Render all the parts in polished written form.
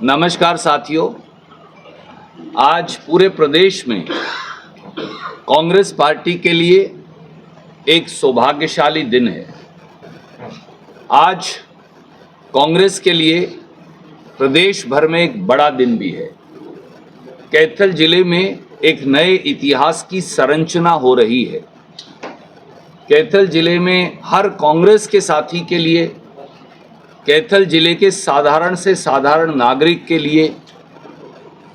नमस्कार साथियों, आज पूरे प्रदेश में कांग्रेस पार्टी के लिए एक सौभाग्यशाली दिन है। आज कांग्रेस के लिए प्रदेश भर में एक बड़ा दिन भी है। कैथल जिले में एक नए इतिहास की संरचना हो रही है। कैथल जिले में हर कांग्रेस के साथी के लिए, कैथल जिले के साधारण से साधारण नागरिक के लिए,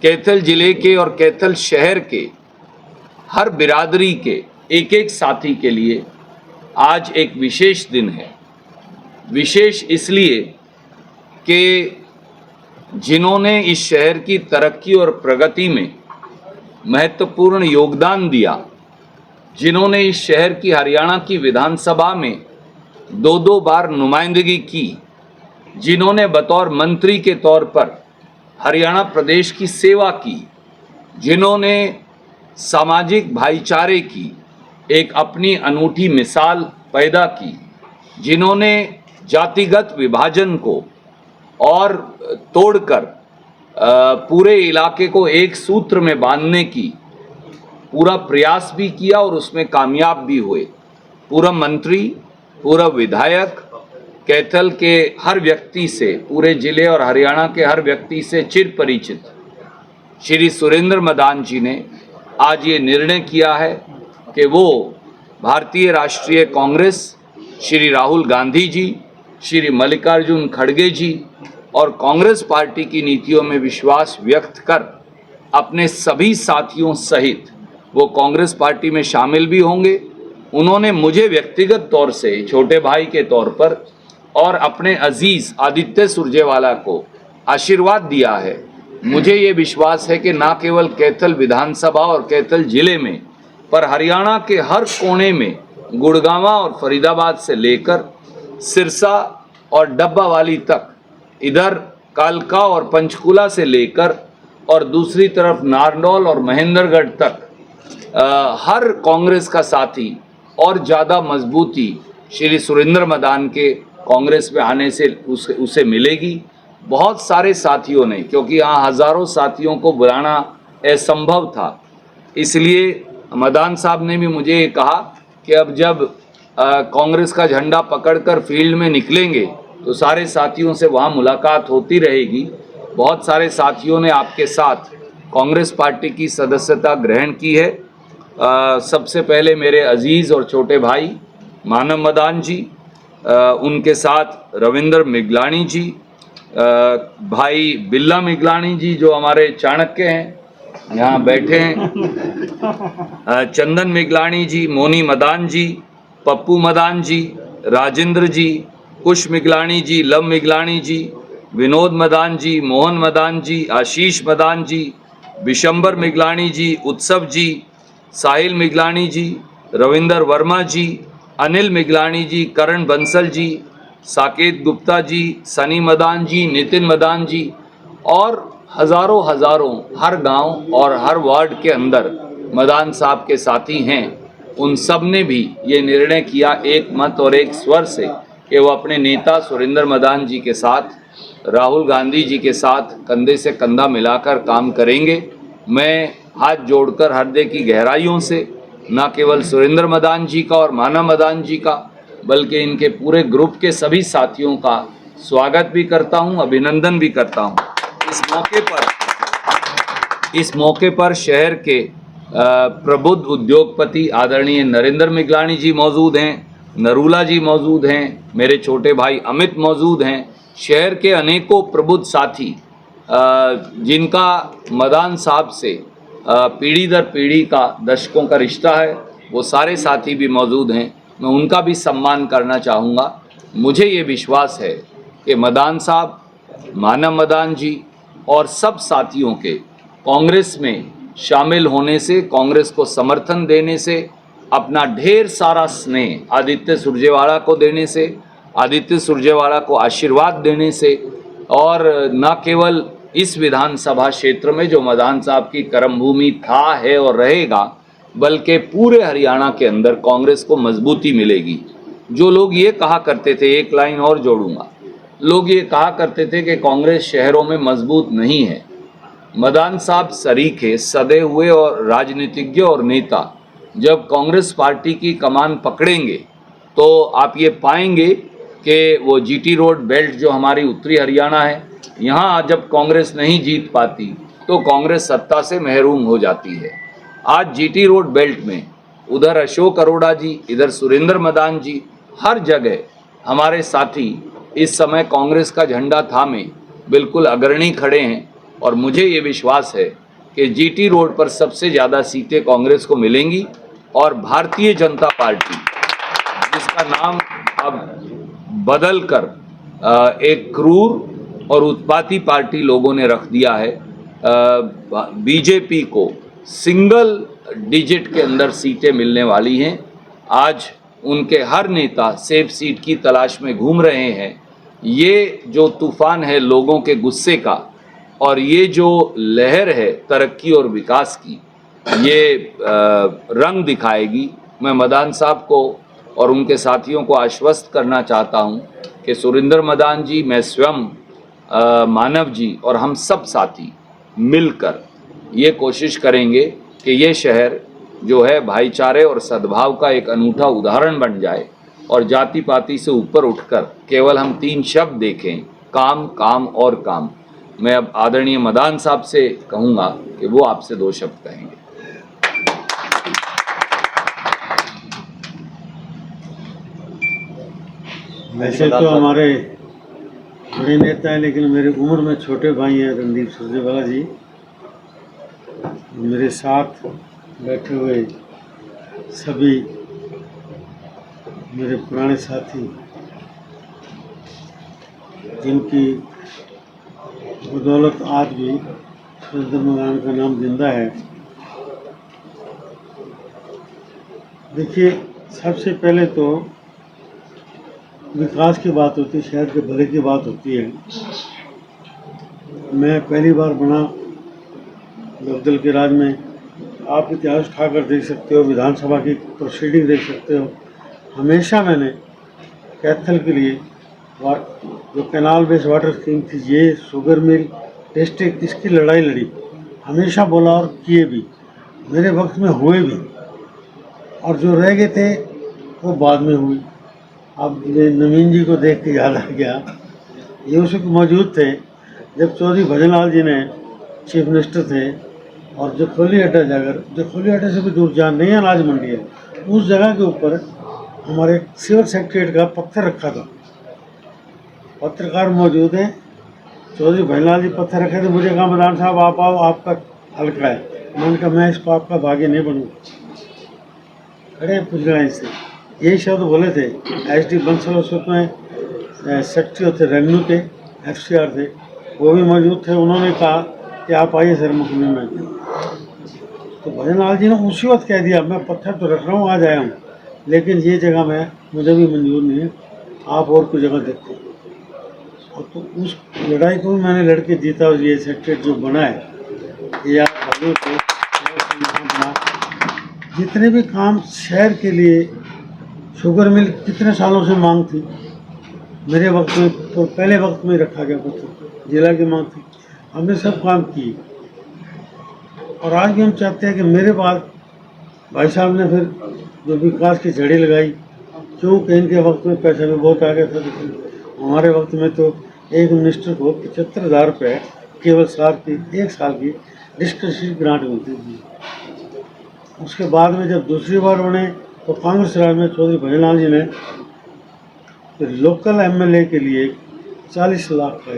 कैथल जिले के और कैथल शहर के हर बिरादरी के एक एक साथी के लिए आज एक विशेष दिन है। विशेष इसलिए कि जिन्होंने इस शहर की तरक्की और प्रगति में महत्वपूर्ण योगदान दिया, जिन्होंने इस शहर की हरियाणा की विधानसभा में दो बार नुमाइंदगी की, जिन्होंने बतौर मंत्री के तौर पर हरियाणा प्रदेश की सेवा की, जिन्होंने सामाजिक भाईचारे की एक अपनी अनूठी मिसाल पैदा की, जिन्होंने जातिगत विभाजन को और तोड़कर पूरे इलाके को एक सूत्र में बांधने की पूरा प्रयास भी किया और उसमें कामयाब भी हुए। पूरा मंत्री, पूरा विधायक कैथल के हर व्यक्ति से, पूरे जिले और हरियाणा के हर व्यक्ति से चिर परिचित श्री सुरेंद्र मदान जी ने आज ये निर्णय किया है कि वो भारतीय राष्ट्रीय कांग्रेस, श्री राहुल गांधी जी, श्री मल्लिकार्जुन खड़गे जी और कांग्रेस पार्टी की नीतियों में विश्वास व्यक्त कर अपने सभी साथियों सहित वो कांग्रेस पार्टी में शामिल भी होंगे। उन्होंने मुझे व्यक्तिगत तौर से छोटे भाई के तौर पर और अपने अजीज आदित्य सुरजेवाला को आशीर्वाद दिया है। मुझे ये विश्वास है कि न केवल कैथल विधानसभा और कैथल जिले में, पर हरियाणा के हर कोने में, गुड़गांवा और फरीदाबाद से लेकर सिरसा और डब्बावाली तक, इधर कालका और पंचकुला से लेकर और दूसरी तरफ नारनौल और महेंद्रगढ़ तक हर कांग्रेस का साथी और ज़्यादा मजबूती श्री सुरेंद्र मदान के कांग्रेस में आने से उसे मिलेगी। बहुत सारे साथियों ने, क्योंकि यहाँ हज़ारों साथियों को बुलाना असंभव था, इसलिए मदान साहब ने भी मुझे ये कहा कि अब जब कांग्रेस का झंडा पकड़कर फील्ड में निकलेंगे तो सारे साथियों से वहाँ मुलाकात होती रहेगी। बहुत सारे साथियों ने आपके साथ कांग्रेस पार्टी की सदस्यता ग्रहण की है। सबसे पहले मेरे अजीज़ और छोटे भाई मानव मदान जी, उनके साथ रविंद्र मिगलानी जी, भाई बिल्ला मिगलानी जी जो हमारे चाणक्य हैं, यहाँ बैठे हैं, चंदन मिगलानी जी, मोनी मदान जी, पप्पू मदान जी, राजेंद्र जी, कुश मिगलानी जी, लव मिगलानी जी, विनोद मदान जी, मोहन मदान जी, आशीष मदान जी, विशंबर मिगलानी जी, उत्सव जी, साहिल मिगलानी जी, रविंदर वर्मा जी, अनिल मिगलानी जी, करण बंसल जी, साकेत गुप्ता जी, सनी मदान जी, नितिन मदान जी और हज़ारों हर गांव और हर वार्ड के अंदर मदान साहब के साथी हैं। उन सब ने भी ये निर्णय किया एक मत और एक स्वर से कि वो अपने नेता सुरेंद्र मदान जी के साथ, राहुल गांधी जी के साथ कंधे से कंधा मिलाकर काम करेंगे। मैं हाथ जोड़कर हृदय की गहराइयों से न केवल सुरेंद्र मदान जी का और मानव मदान जी का, बल्कि इनके पूरे ग्रुप के सभी साथियों का स्वागत भी करता हूं, अभिनंदन भी करता हूं। इस मौके पर शहर के प्रबुद्ध उद्योगपति आदरणीय नरेंद्र मिगलानी जी मौजूद हैं, नरूला जी मौजूद हैं, मेरे छोटे भाई अमित मौजूद हैं, शहर के अनेकों प्रबुद्ध साथी जिनका मदान साहब से पीढ़ी दर पीढ़ी का दशकों का रिश्ता है, वो सारे साथी भी मौजूद हैं। मैं उनका भी सम्मान करना चाहूँगा। मुझे ये विश्वास है कि मदान साहब, मानव मदान जी और सब साथियों के कांग्रेस में शामिल होने से, कांग्रेस को समर्थन देने से, अपना ढेर सारा स्नेह आदित्य सुरजेवाला को देने से, आदित्य सुरजेवाला को आशीर्वाद देने से, और न केवल इस विधानसभा क्षेत्र में जो मदान साहब की कर्मभूमि था, है और रहेगा, बल्कि पूरे हरियाणा के अंदर कांग्रेस को मजबूती मिलेगी। जो लोग ये कहा करते थे, एक लाइन और जोड़ूंगा, लोग ये कहा करते थे कि कांग्रेस शहरों में मजबूत नहीं है। मदान साहब सरीखे, सदे हुए और राजनीतिज्ञ और नेता जब कांग्रेस पार्टी की कमान पकड़ेंगे तो आप ये पाएंगे कि वो जीटी रोड बेल्ट जो हमारी उत्तरी हरियाणा है, यहाँ जब कांग्रेस नहीं जीत पाती तो कांग्रेस सत्ता से महरूम हो जाती है। आज जीटी रोड बेल्ट में उधर अशोक अरोड़ा जी, इधर सुरेंद्र मदान जी, हर जगह हमारे साथी इस समय कांग्रेस का झंडा थामे बिल्कुल अग्रणी खड़े हैं और मुझे ये विश्वास है कि जीटी रोड पर सबसे ज़्यादा सीटें कांग्रेस को मिलेंगी और भारतीय जनता पार्टी, जिसका नाम अब बदल कर एक क्रूर और उत्पाती पार्टी लोगों ने रख दिया है, बीजेपी को सिंगल डिजिट के अंदर सीटें मिलने वाली हैं। आज उनके हर नेता सेफ सीट की तलाश में घूम रहे हैं। ये जो तूफान है लोगों के गुस्से का और ये जो लहर है तरक्की और विकास की, ये रंग दिखाएगी। मैं मदान साहब को और उनके साथियों को आश्वस्त करना चाहता हूं कि सुरेंद्र मदान जी, मैं स्वयं, मानव जी और हम सब साथी मिलकर ये कोशिश करेंगे कि ये शहर जो है भाईचारे और सद्भाव का एक अनूठा उदाहरण बन जाए और जाति पाति से ऊपर उठकर केवल हम 3 शब्द देखें, काम, काम और काम। मैं अब आदरणीय मदान साहब से कहूँगा कि वो आपसे 2 शब्द कहेंगे। वैसे तो हमारे बड़े नेता हैं, लेकिन मेरी उम्र में छोटे भाई हैं रणदीप सुरजेवाला जी। मेरे साथ बैठे हुए सभी मेरे पुराने साथी, जिनकी बदौलत आज भी सुरेंद्र मदान का नाम जिंदा है। देखिए, सबसे पहले तो विकास की बात होती है, शहर के भले की बात होती है। मैं पहली बार बना लोकदल के राज में, आप इतिहास उठाकर देख सकते हो, विधानसभा की प्रोसीडिंग देख सकते हो। हमेशा मैंने कैथल के लिए जो कैनाल बेस वाटर स्कीम थी, ये शुगर मिल डिस्ट्रिक्ट, इसकी लड़ाई लड़ी, हमेशा बोला और किए भी, मेरे वक्त में हुए भी, और जो रह गए थे वो बाद में हुई। अब नवीन जी को देख के याद आ गया, ये उस वक्त मौजूद थे जब चौधरी भजनलाल जी ने चीफ मिनिस्टर थे, और जो खोली अड्डा जाकर, जो खोली अड्डे से भी दूर जहाँ नई अनाज मंडी है, उस जगह के ऊपर हमारे सिविल सेक्रेटरीट का पत्थर रखा था। पत्रकार मौजूद हैं, चौधरी भजनलाल जी पत्थर रखे थे, मुझे कहा मदान साहब आप आओ, आपका हल्का है। मैंने कहा मैं इस पाप का भागी नहीं बनूँगा। खड़े पूछ रहे से यही शब्द बोले थे। SD बंसल उस वक्त में सेक्रेटरी थे, रेवेन्यू के FCR थे, वो भी मौजूद थे। उन्होंने कहा कि आप आइए सर मुकदमे में। तो भजनलाल जी ने उसी वक्त कह दिया, मैं पत्थर तो रख रहा हूँ, आज आया हूँ, लेकिन ये जगह में मुझे भी मंजूर नहीं है, आप और कोई जगह देखो। और तो उस लड़ाई को भी मैंने लड़के जीता, और ये सेक्रेटरी जो बना है, ये आप भाइयों को जितने भी काम शहर के लिए, शुगर मिल कितने सालों से मांग थी, मेरे वक्त में तो पहले वक्त में रखा गया पत्थर, जिला की मांग थी, हमने सब काम किए। और आज भी हम चाहते हैं कि मेरे बाद भाई साहब ने फिर जो विकास की झड़ी लगाई, क्योंकि इनके वक्त में पैसा भी बहुत आ गया था, लेकिन हमारे वक्त में तो एक मिनिस्टर को 75,000 रुपये केवल एक साल की डिस्क्रिप्शन ग्रांट मिलती थी। उसके बाद में जब दूसरी बार बने तो कांग्रेस राज में चौधरी भजनलाल जी ने फिर लोकल MLA के लिए 40 लाख का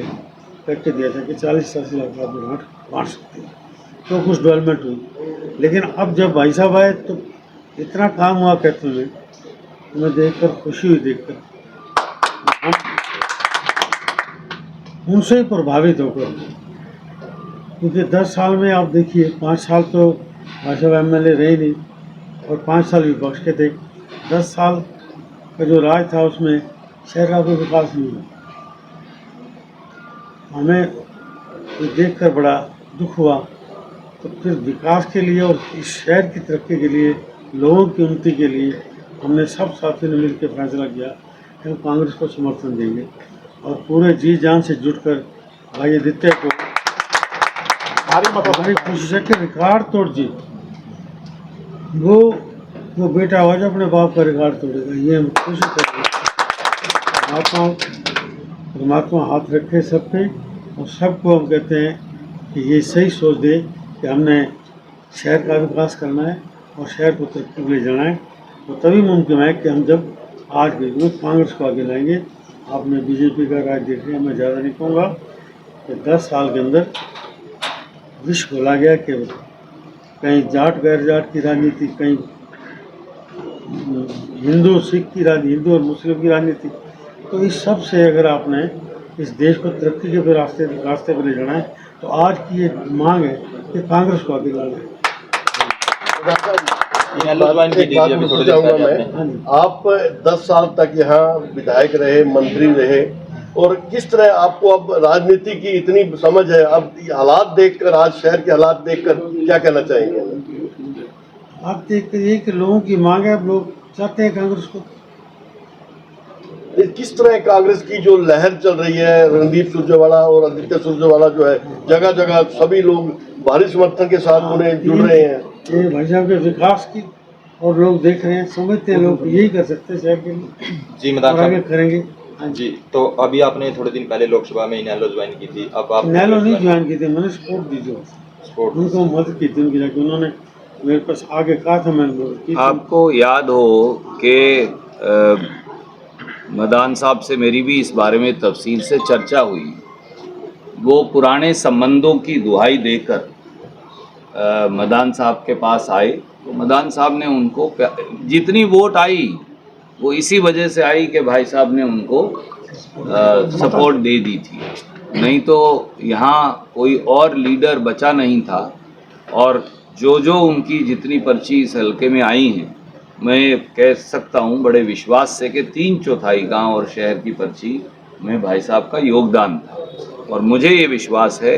पैकेज दिया था कि 40-80 लाख का ग्रांट बांट सकते हैं, तो कुछ डेवलपमेंट हुई। लेकिन अब जब भाई साहब आए तो इतना काम हुआ कहते में, मैं देखकर खुशी हुई, देखकर हम उनसे ही प्रभावित होकर, क्योंकि 10 साल में आप देखिए, 5 साल तो भाई साहब MLA रहे नहीं और 5 साल विपक्ष के थे। 10 साल का जो राज था उसमें शहर का कोई विकास नहीं हुआ। हमें ये देखकर बड़ा दुख हुआ। तो फिर विकास के लिए और इस शहर की तरक्की के लिए, लोगों की उन्नति के लिए हमने सब साथियों ने मिलकर फैसला किया कि हम कांग्रेस को समर्थन देंगे। और पूरे जी जान से जुटकर भाई आदित्य को हमारी कोशिश है कि रिकॉर्ड तोड़ जीत वो बेटा आज अपने बाप का रिकॉर्ड तोड़ेगा, ये हम कोशिश करेंगे। परमात्मा हाथ रखे सब पे और सबको हम कहते हैं कि ये सही सोच दे कि हमने शहर का विकास करना है और शहर को तरक्की के लिए जाना है। तो तभी मुमकिन है कि हम जब आज के दिन कांग्रेस को आगे लाएंगे। आपने बीजेपी का राज देख लिया, मैं ज़्यादा नहीं कहूँगा कि 10 साल के अंदर विश्व खोला गया कि कहीं जाट गैर जाट की राजनीति, कहीं हिंदू सिख की राजनीति, हिंदू और मुस्लिम की राजनीति। तो इस सब से अगर आपने इस देश को तरक्की के रास्ते पर ले जाना है तो आज की ये मांग है कि कांग्रेस को आगे लाना है। एक बात पूछना चाहूँगा मैं, आप 10 साल तक यहाँ विधायक रहे, मंत्री रहे, और किस तरह आपको अब राजनीति की इतनी समझ है, अब हालात देखकर, आज शहर के हालात देखकर क्या कहना चाहेंगे? आप देखते हैं कि लोगों की मांग है, अब लोग चाहते हैं कांग्रेस को। किस तरह कांग्रेस की जो लहर चल रही है, रणदीप सुरजेवाला और आदित्य सुरजेवाला जो है, जगह जगह सभी लोग भारी समर्थन के साथ उन्हें जुड़ रहे हैं। ये भाई साहब के विकास की और लोग देख रहे हैं, समझते हैं लोग यही कर सकते हैं शहर के लिए जी मैदान और आगे करेंगे। जी, तो अभी आपने थोड़े दिन पहले लोकसभा में इनेलो ज्वाइन की थी, अब आप नैलो नहीं ज्वाइन की थी, मैंने सपोर्ट दी थी, स्पोर्ट उनको मदद की थी उनकी, जाके उन्होंने मेरे पास आगे कहा था, मैंने मदद की थी। आपको याद हो कि मदान साहब से मेरी भी इस बारे में तफसील से चर्चा हुई। वो पुराने संबंधों की दुहाई देकर मदान साहब के पास आए, तो मदान साहब ने उनको जितनी वोट आई वो इसी वजह से आई कि भाई साहब ने उनको सपोर्ट दे दी थी, नहीं तो यहाँ कोई और लीडर बचा नहीं था। और जो उनकी जितनी पर्ची इस हल्के में आई हैं, मैं कह सकता हूँ बड़े विश्वास से कि 3/4 गांव और शहर की पर्ची में भाई साहब का योगदान था। और मुझे ये विश्वास है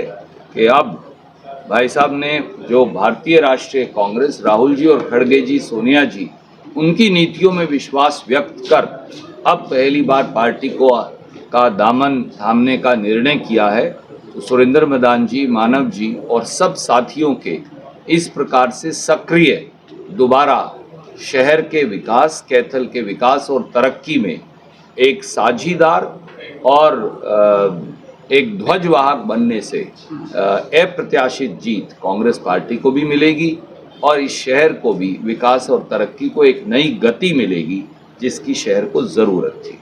कि अब भाई साहब ने जो भारतीय राष्ट्रीय कांग्रेस, राहुल जी और खड़गे जी, सोनिया जी, उनकी नीतियों में विश्वास व्यक्त कर अब पहली बार पार्टी का दामन थामने का निर्णय किया है, तो सुरेंद्र मदान जी, मानव जी और सब साथियों के इस प्रकार से सक्रिय दोबारा शहर के विकास, कैथल के विकास और तरक्की में एक साझीदार और एक ध्वजवाहक बनने से अप्रत्याशित जीत कांग्रेस पार्टी को भी मिलेगी और इस शहर को भी विकास और तरक्की को एक नई गति मिलेगी जिसकी शहर को ज़रूरत थी।